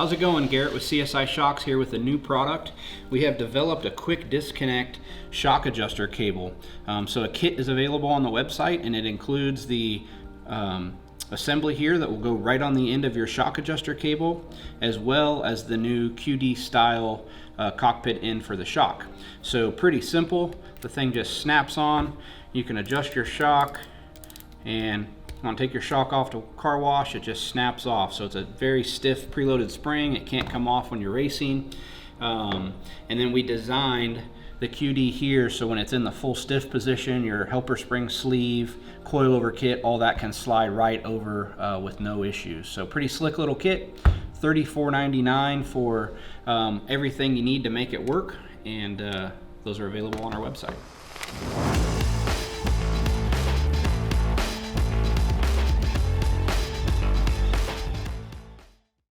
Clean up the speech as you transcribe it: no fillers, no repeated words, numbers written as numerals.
How's it going? Garrett with CSI Shocks here with a new product. We have developed a quick disconnect shock adjuster cable. So a kit is available on the website, and it includes the assembly here that will go right on the end of your shock adjuster cable, as well as the new QD style cockpit end for the shock. So pretty simple. The thing just snaps on. You can adjust your shock, and want to take your shock off to car wash, it just snaps off. So it's a very stiff preloaded spring. It can't come off when you're racing. And then we designed the QD here so when it's in the full stiff position, your helper spring sleeve, coilover kit, all that can slide right over with no issues. So pretty slick little kit. $34.99 for everything you need to make it work, and those are available on our website.